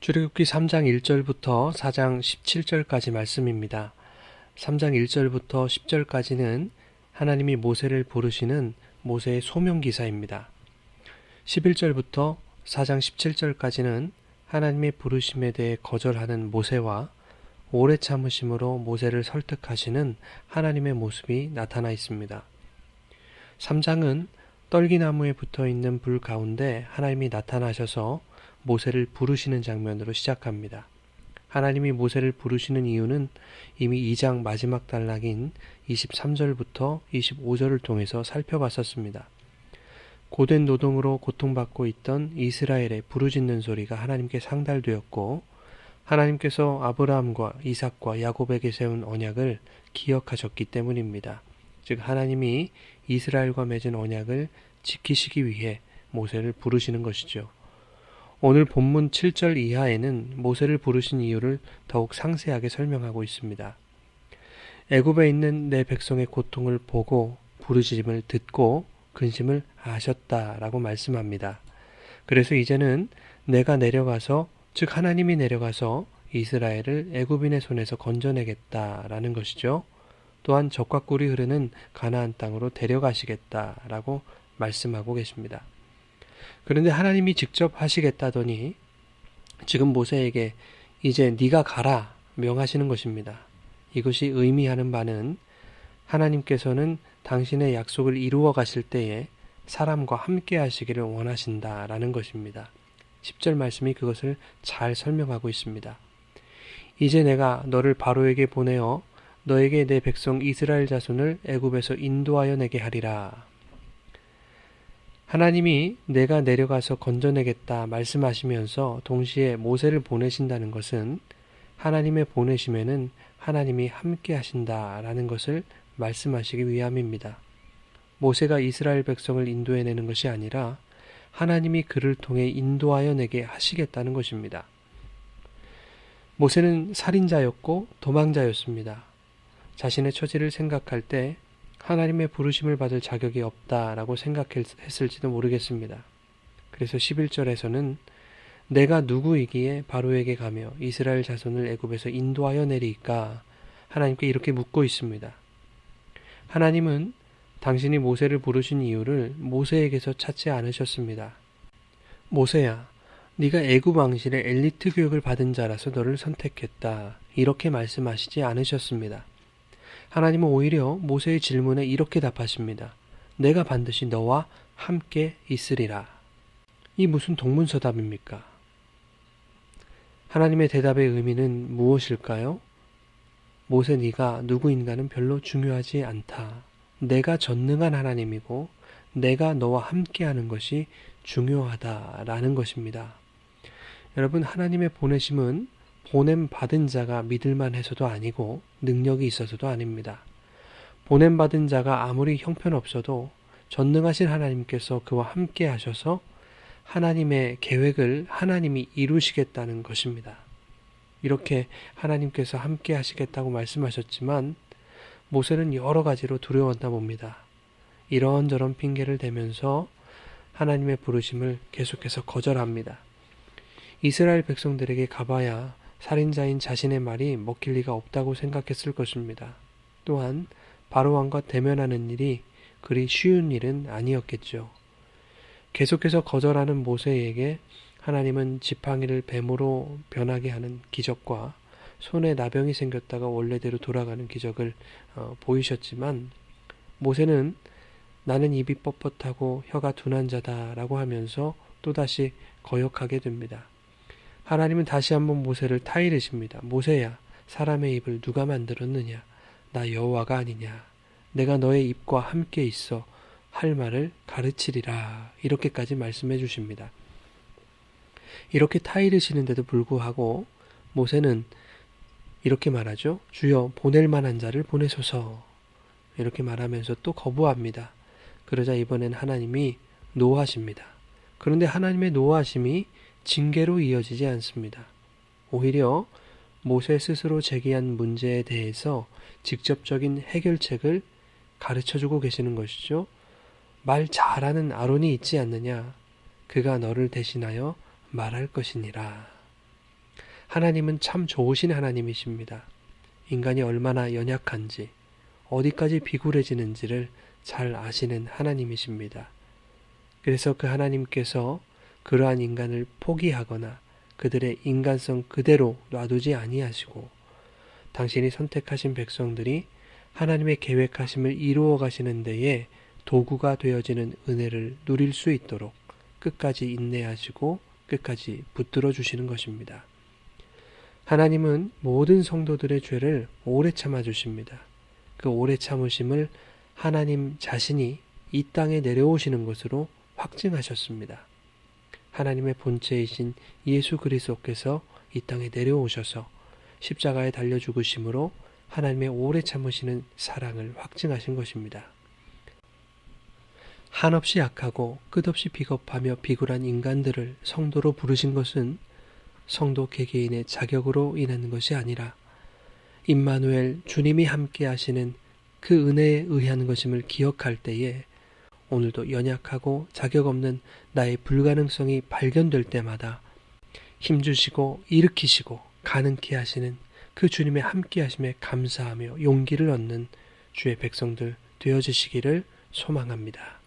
출애굽기 3장 1절부터 4장 17절까지 말씀입니다. 3장 1절부터 10절까지는 하나님이 모세를 부르시는 모세의 소명기사입니다. 11절부터 4장 17절까지는 하나님의 부르심에 대해 거절하는 모세와 오래 참으심으로 모세를 설득하시는 하나님의 모습이 나타나 있습니다. 3장은 떨기나무에 붙어있는 불 가운데 하나님이 나타나셔서 모세를 부르시는 장면으로 시작합니다. 하나님이 모세를 부르시는 이유는 이미 2장 마지막 단락인 23절부터 25절을 통해서 살펴봤었습니다. 고된 노동으로 고통받고 있던 이스라엘의 부르짖는 소리가 하나님께 상달되었고, 하나님께서 아브라함과 이삭과 야곱에게 세운 언약을 기억하셨기 때문입니다. 즉 하나님이 이스라엘과 맺은 언약을 지키시기 위해 모세를 부르시는 것이죠. 오늘 본문 7절 이하에는 모세를 부르신 이유를 더욱 상세하게 설명하고 있습니다. 애굽에 있는 내 백성의 고통을 보고 부르짖음을 듣고 근심을 아셨다라고 말씀합니다. 그래서 이제는 내가 내려가서, 즉 하나님이 내려가서 이스라엘을 애굽인의 손에서 건져내겠다라는 것이죠. 또한 젖과 꿀이 흐르는 가나안 땅으로 데려가시겠다라고 말씀하고 계십니다. 그런데 하나님이 직접 하시겠다더니 지금 모세에게 이제 네가 가라 명하시는 것입니다. 이것이 의미하는 바는 하나님께서는 당신의 약속을 이루어 가실 때에 사람과 함께 하시기를 원하신다라는 것입니다. 10절 말씀이 그것을 잘 설명하고 있습니다. 이제 내가 너를 바로에게 보내어 너에게 내 백성 이스라엘 자손을 애굽에서 인도하여 내게 하리라. 하나님이 내가 내려가서 건져내겠다 말씀하시면서 동시에 모세를 보내신다는 것은 하나님의 보내심에는 하나님이 함께 하신다라는 것을 말씀하시기 위함입니다. 모세가 이스라엘 백성을 인도해내는 것이 아니라 하나님이 그를 통해 인도하여 내게 하시겠다는 것입니다. 모세는 살인자였고 도망자였습니다. 자신의 처지를 생각할 때 하나님의 부르심을 받을 자격이 없다라고 생각했을지도 모르겠습니다. 그래서 11절에서는 내가 누구이기에 바로에게 가며 이스라엘 자손을 애굽에서 인도하여 내리까 하나님께 이렇게 묻고 있습니다. 하나님은 당신이 모세를 부르신 이유를 모세에게서 찾지 않으셨습니다. 모세야, 네가 애굽 왕실의 엘리트 교육을 받은 자라서 너를 선택했다. 이렇게 말씀하시지 않으셨습니다. 하나님은 오히려 모세의 질문에 이렇게 답하십니다. 내가 반드시 너와 함께 있으리라. 이 무슨 동문서답입니까? 하나님의 대답의 의미는 무엇일까요? 모세 네가 누구인가는 별로 중요하지 않다. 내가 전능한 하나님이고 내가 너와 함께하는 것이 중요하다라는 것입니다. 여러분, 하나님의 보내심은 보냄받은 자가 믿을만 해서도 아니고 능력이 있어서도 아닙니다. 보냄받은 자가 아무리 형편없어도 전능하신 하나님께서 그와 함께 하셔서 하나님의 계획을 하나님이 이루시겠다는 것입니다. 이렇게 하나님께서 함께 하시겠다고 말씀하셨지만 모세는 여러 가지로 두려웠나 봅니다. 이런저런 핑계를 대면서 하나님의 부르심을 계속해서 거절합니다. 이스라엘 백성들에게 가봐야 살인자인 자신의 말이 먹힐 리가 없다고 생각했을 것입니다. 또한 바로왕과 대면하는 일이 그리 쉬운 일은 아니었겠죠. 계속해서 거절하는 모세에게 하나님은 지팡이를 뱀으로 변하게 하는 기적과 손에 나병이 생겼다가 원래대로 돌아가는 기적을 보이셨지만 모세는 나는 입이 뻣뻣하고 혀가 둔한 자다라고 하면서 또다시 거역하게 됩니다. 하나님은 다시 한번 모세를 타이르십니다. 모세야, 사람의 입을 누가 만들었느냐? 나 여호와가 아니냐? 내가 너의 입과 함께 있어 할 말을 가르치리라. 이렇게까지 말씀해 주십니다. 이렇게 타이르시는데도 불구하고 모세는 이렇게 말하죠. 주여, 보낼 만한 자를 보내소서. 이렇게 말하면서 또 거부합니다. 그러자 이번엔 하나님이 노하십니다. 그런데 하나님의 노하심이 징계로 이어지지 않습니다. 오히려 모세 스스로 제기한 문제에 대해서 직접적인 해결책을 가르쳐주고 계시는 것이죠. 말 잘하는 아론이 있지 않느냐? 그가 너를 대신하여 말할 것이니라. 하나님은 참 좋으신 하나님이십니다. 인간이 얼마나 연약한지, 어디까지 비굴해지는지를 잘 아시는 하나님이십니다. 그래서 그 하나님께서 그러한 인간을 포기하거나 그들의 인간성 그대로 놔두지 아니하시고 당신이 선택하신 백성들이 하나님의 계획하심을 이루어 가시는 데에 도구가 되어지는 은혜를 누릴 수 있도록 끝까지 인내하시고 끝까지 붙들어 주시는 것입니다. 하나님은 모든 성도들의 죄를 오래 참아 주십니다. 그 오래 참으심을 하나님 자신이 이 땅에 내려오시는 것으로 확증하셨습니다. 하나님의 본체이신 예수 그리스도께서 이 땅에 내려오셔서 십자가에 달려 죽으심으로 하나님의 오래 참으시는 사랑을 확증하신 것입니다. 한없이 약하고 끝없이 비겁하며 비굴한 인간들을 성도로 부르신 것은 성도 개개인의 자격으로 인한 것이 아니라 임마누엘 주님이 함께 하시는 그 은혜에 의한 것임을 기억할 때에 오늘도 연약하고 자격 없는 나의 불가능성이 발견될 때마다 힘주시고 일으키시고 가능케 하시는 그 주님의 함께 하심에 감사하며 용기를 얻는 주의 백성들 되어주시기를 소망합니다.